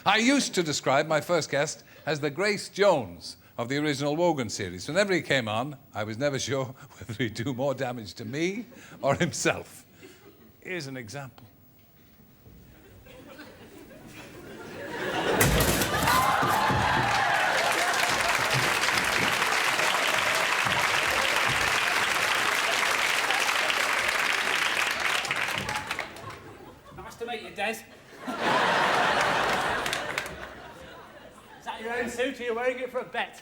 I used to describe my first guest as the Grace Jones of the original Wogan series. Whenever he came on, I was never sure whether he'd do more damage to me or himself. Here's an example. Nice to meet you, Des. Is that your own suit, or are you wearing it for a bet?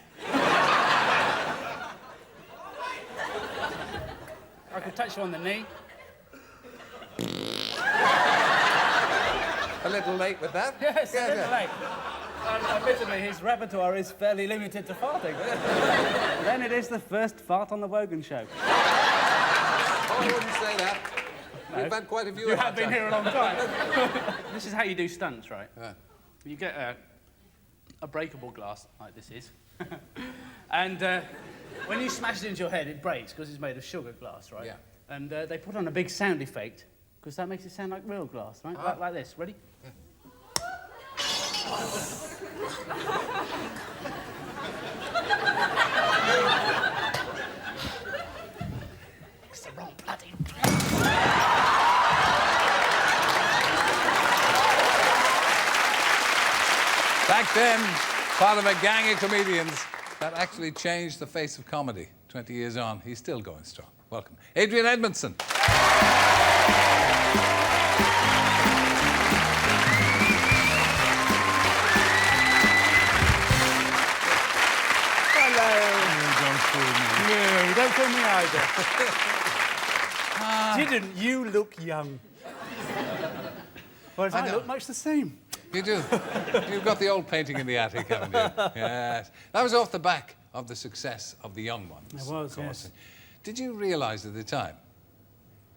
I could touch you on the knee. A little late with that? Yes, a little late. Admittedly, his repertoire is fairly limited to farting. Then it is the first fart on the Wogan show. Oh, I wouldn't say that. No. We've had quite a few. You have been here a long time. This is how you do stunts, right? Yeah. You get a breakable glass, like this is. And when you smash it into your head, it breaks, because it's made of sugar glass, right? Yeah. And they put on a big sound effect, because that makes it sound like real glass, right? Ah. Like this. Ready? Yeah. It's the wrong bloody... Back then, part of a gang of comedians that actually changed the face of comedy. 20 years on, he's still going strong. Welcome, Adrian Edmondson. Hello. Don't fool me. No, don't fool me either. Didn't you look young? Whereas I look much the same. You do. You've got the old painting in the attic, haven't you? Yes. That was off the back of the success of The Young Ones. It was, yes. Did you realise at the time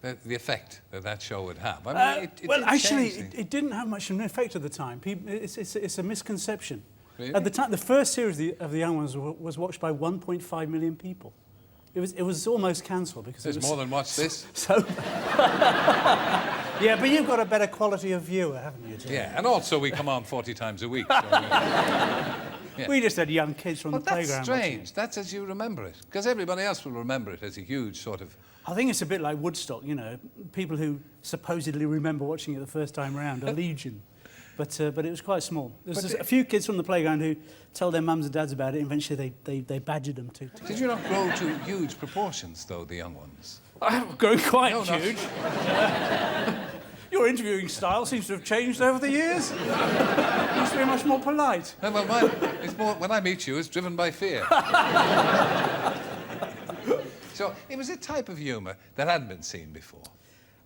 the effect that show would have? I mean, well, actually, it didn't have much of an effect at the time. It's a misconception. Really? At the time, the first series of the Young Ones was watched by 1.5 million people. It was almost cancelled because There's it was more than watch this. So. Yeah, but you've got a better quality of viewer, haven't you, Jim? Yeah, and also we come on 40 times a week. So, yeah. We just had young kids from the playground. That's strange. That's as you remember it, because everybody else will remember it as a huge sort of. I think it's a bit like Woodstock, you know. People who supposedly remember watching it the first time round, a legion. But it was quite small. There's a few kids from the playground who tell their mums and dads about it, and eventually they badgered them to. Did you not grow to huge proportions, though, the young ones? I've grown quite huge. Not. Your interviewing style seems to have changed over the years. Used to be much more polite. No, well, mine, it's more, when I meet you, it's driven by fear. So it was a type of humour that hadn't been seen before.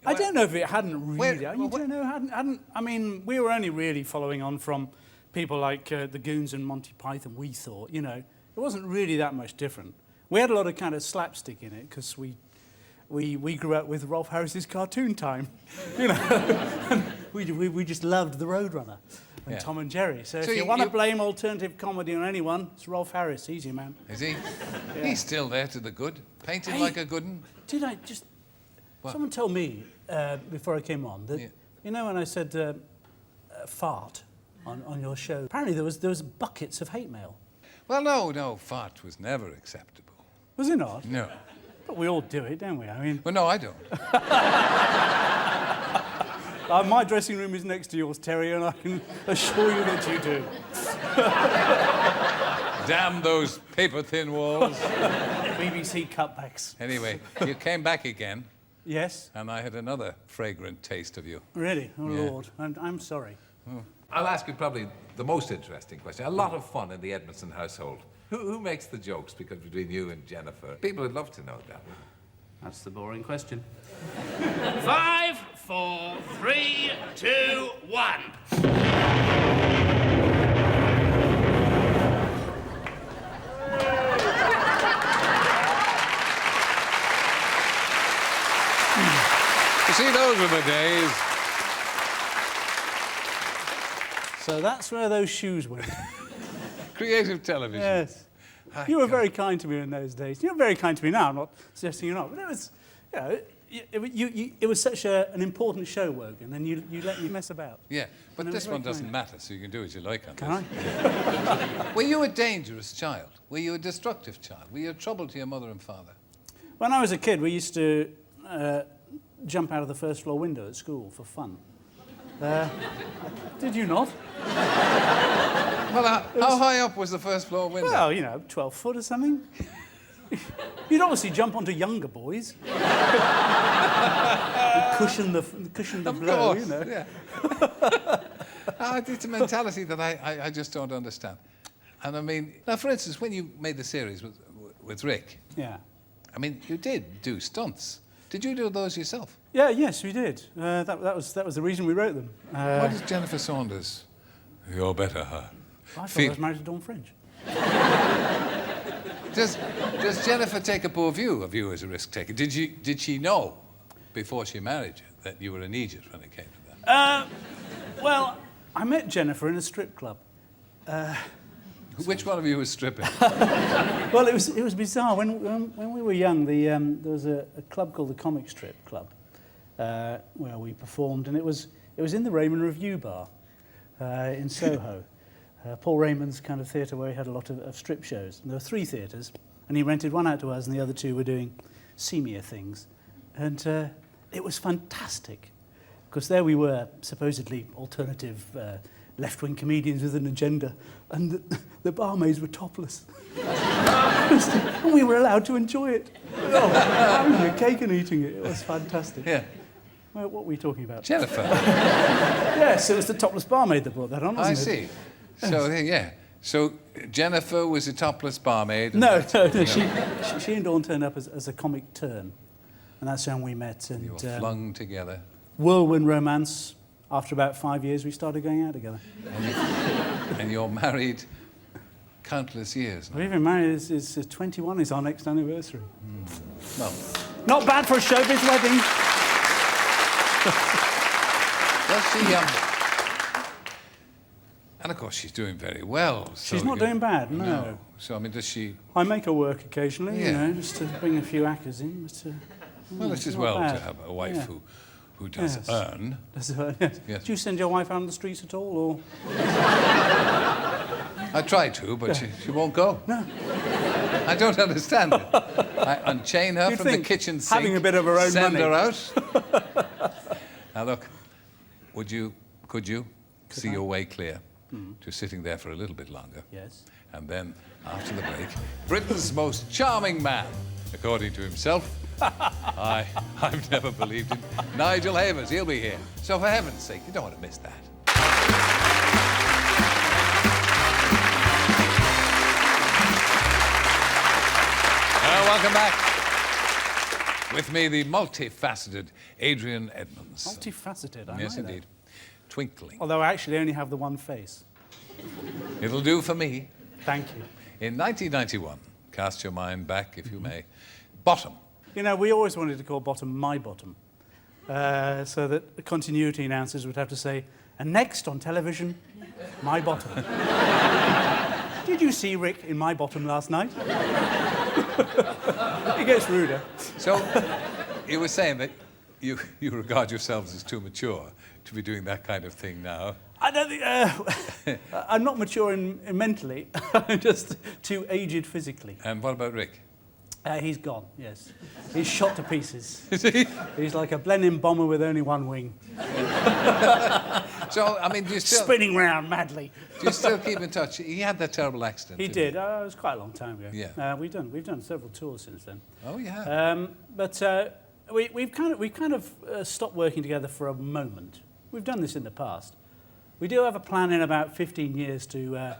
I don't know if it hadn't really. Hadn't. I mean, we were only really following on from people like the Goons and Monty Python. We thought, you know, it wasn't really that much different. We had a lot of kind of slapstick in it because we grew up with Rolf Harris's Cartoon Time, you know. And we just loved the Roadrunner and Tom and Jerry. So if you want to blame alternative comedy on anyone, it's Rolf Harris. Easy, man. Is he? Yeah. He's still there to the good, painted like a good one. Did I just? What? Someone told me before I came on that you know when I said fart on your show. Apparently there was buckets of hate mail. Well, no, fart was never acceptable. Was it not? No. But we all do it, don't we? I mean. Well, no, I don't. My dressing room is next to yours, Terry, and I can assure you that you do. Damn those paper-thin walls. BBC cutbacks. Anyway, you came back again. Yes. And I had another fragrant taste of you. Really? Oh, yeah. Lord. I'm sorry. Oh. I'll ask you probably the most interesting question. A lot of fun in the Edmondson household. Who makes the jokes? Because between you and Jennifer, people would love to know that. That's the boring question. 5, 4, 3, 2, 1. You see, those were the days. So that's where those shoes went. Creative television. Yes. You were very kind to me in those days. You're very kind to me now. I'm not suggesting you're not. But it was, you know, it was such an important show, Wogan, and you let me mess about. Yeah, but And it was this very one doesn't kind. matter, so you can do as you like on Can this. I? Were you a dangerous child? Were you a destructive child? Were you a trouble to your mother and father? When I was a kid, we used to jump out of the first floor window at school for fun. Did you not? Well, how high up was the first floor window? Well, 12 foot or something. You'd obviously jump onto younger boys. cushion the of blow, course, yeah. It's a mentality that I just don't understand. And I mean, now, for instance, when you made the series with Rik, Yeah. I mean, you did do stunts. Did you do those yourself? Yeah, yes, we did. That was the reason we wrote them. What is Jennifer Saunders? You're better, huh? I thought Feel- I was married to Dawn French. Does Jennifer take a poor view of you as a risk taker? Did she know before she married you that you were an idiot when it came to that? Well, I met Jennifer in a strip club. Which one of you was stripping? Well, it was bizarre. When we were young, there was a club called the Comic Strip Club where we performed, and it was in the Raymond Review Bar in Soho. Paul Raymond's kind of theatre where he had a lot of strip shows. And there were 3 theatres, and he rented one out to us, and the other 2 were doing seamier things. And it was fantastic, because there we were, supposedly alternative left-wing comedians with an agenda, and the barmaids were topless. And we were allowed to enjoy it. Oh, having a cake and eating it. It was fantastic. Yeah. Well, what were we talking about? Jennifer. Yes, it was the topless barmaid that brought that on, wasn't I it? see. So, yeah. So Jennifer was a topless barmaid. and No, that's- she and Dawn turned up as a comic turn. And that's when we met. And You were flung together. whirlwind romance. After about 5 years, we started going out together. And you're married countless years now. We've been married, is 21 is our next anniversary. Well, Not bad for a showbiz wedding. does she... And, of course, she's doing very well. So She's not doing bad, no. So, I mean, does she... I make her work occasionally, Yeah. just to bring a few actors in. Well, it's as not well bad. to have a wife Yeah. who does Yes. earn. Yes. Yes. Do you send your wife out on the streets at all, or...? I try to, but she won't go. No. I don't understand it. I unchain her You'd from the think kitchen sink. having a bit of her own send money. her out. Now, look, could you see your way clear to sitting there for a little bit longer? Yes. And then, after the break, Britain's most charming man, according to himself. I've never believed him. Nigel Havers, he'll be here. So for heaven's sake, you don't want to miss that. Welcome back. With me, the multifaceted Adrian Edmondson. Multifaceted, I Yes, know that. indeed. Twinkling. Although I actually only have the one face. It'll do for me. Thank you. In 1991, cast your mind back, if you may, Bottom. You know, we always wanted to call Bottom My Bottom, so that the continuity announcers would have to say, and next on television, My Bottom. Did you see Rik in My Bottom last night? It gets ruder. So, you were saying that you regard yourselves as too mature to be doing that kind of thing now. I don't think... I'm not mature mentally. I'm just too aged physically. And what about Rik? He's gone, yes. He's shot to pieces. Is he? He's like a Blenheim bomber with only one wing. So, I mean, do you still Spinning round madly. keep in touch? He had that terrible accident. He didn't did. It was quite a long time ago. Yeah. We've done several tours since then. Oh, yeah. But we've kind of stopped working together for a moment. We've done this in the past. We do have a plan in about 15 years to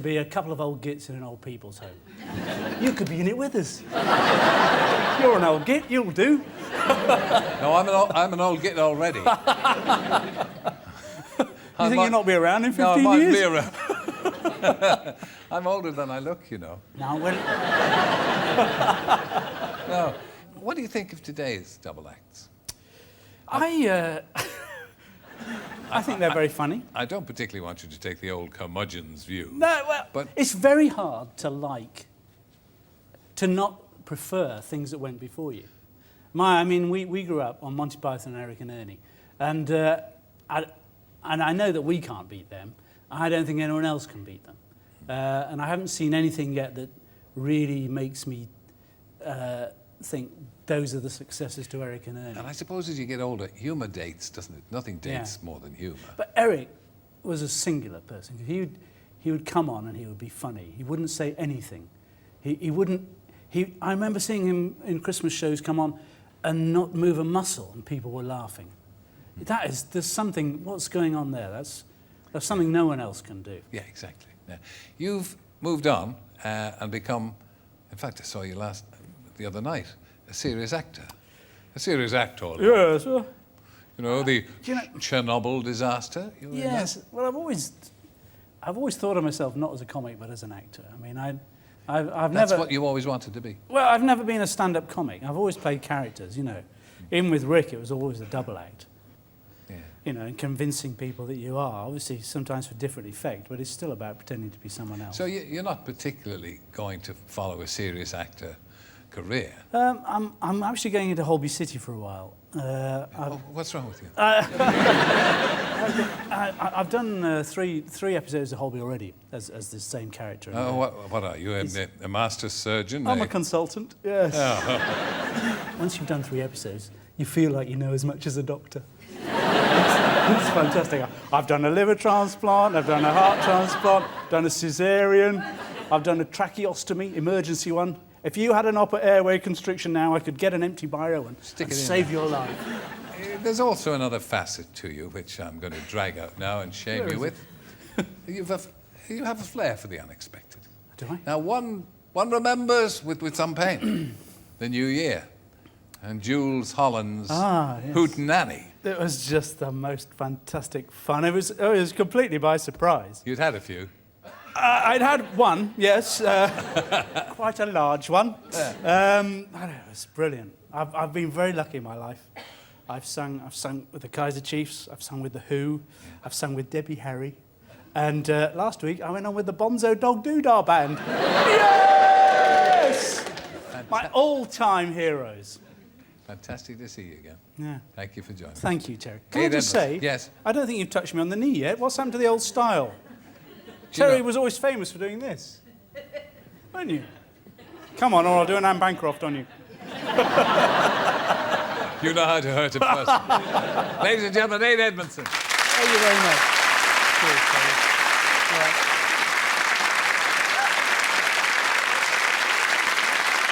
be a couple of old gits in an old people's home. You could be in it with us. You're an old git, you'll do. No, I'm an old git already. You think you'll not be around in 15 No, I might years? be around. I'm older than I look, you know. No, well, No. What do you think of today's double acts? I think they're very funny. I don't particularly want you to take the old curmudgeon's view. No, well, But- it's very hard to not prefer things that went before you. I mean, we grew up on Monty Python, Eric and Ernie, and I know that we can't beat them. I don't think anyone else can beat them, and I haven't seen anything yet that really makes me think those are the successors to Eric and Ernie. And I suppose as you get older, humour dates, doesn't it? Nothing dates more than humour. But Eric was a singular person. He would come on and he would be funny. He wouldn't say anything. He wouldn't. I remember seeing him in Christmas shows come on and not move a muscle, and people were laughing. There's something. What's going on there? That's something no one else can do. Yeah, exactly. Yeah. You've moved on and become. In fact, I saw you the other night. A serious actor. A serious actor. Yes. Well, you know the Chernobyl disaster. You were in yes. that? Well, I've always thought of myself not as a comic but as an actor. I mean, I've That's never. what you always wanted to be. Well, I've never been a stand-up comic. I've always played characters. You know, even with Rik, it was always a double act. Yeah. You know, and convincing people that you are. Obviously, sometimes for different effect, but it's still about pretending to be someone else. So you're not particularly going to follow a serious actor career. I'm actually going into Holby City for a while. What's wrong with you? I've done three episodes of Holby already as the same character. What are you? A master surgeon? I'm a consultant, yes. Oh. Once you've done 3 episodes, you feel like you know as much as a doctor. It's fantastic. I've done a liver transplant, I've done a heart transplant, done a caesarean, I've done a tracheostomy, emergency one. If you had an upper airway constriction now, I could get an empty biro and save your life. There's also another facet to you, which I'm going to drag out now and shame you with. You have a flair for the unexpected. Do I? Now, one remembers with some pain the New Year and Jules Holland's Hootenanny. It was just the most fantastic fun. It was completely by surprise. You'd had a few. I'd had one, yes, quite a large one. I don't know, it was brilliant. I've been very lucky in my life. I've sung with the Kaiser Chiefs, I've sung with The Who, I've sung with Debbie Harry, and last week I went on with the Bonzo Dog Doodah Band. Yes! My all-time heroes. Fantastic to see you again. Yeah. Thank you for joining. Thank you, Terry. Can I just say, yes. I don't think you've touched me on the knee yet. What's happened to the old style? Terry was always famous for doing this, weren't you? Come on, or I'll do an Anne Bancroft on you. You know how to hurt a person. Ladies and gentlemen, Adrian Edmondson. Thank you very much. Cheers, Terry.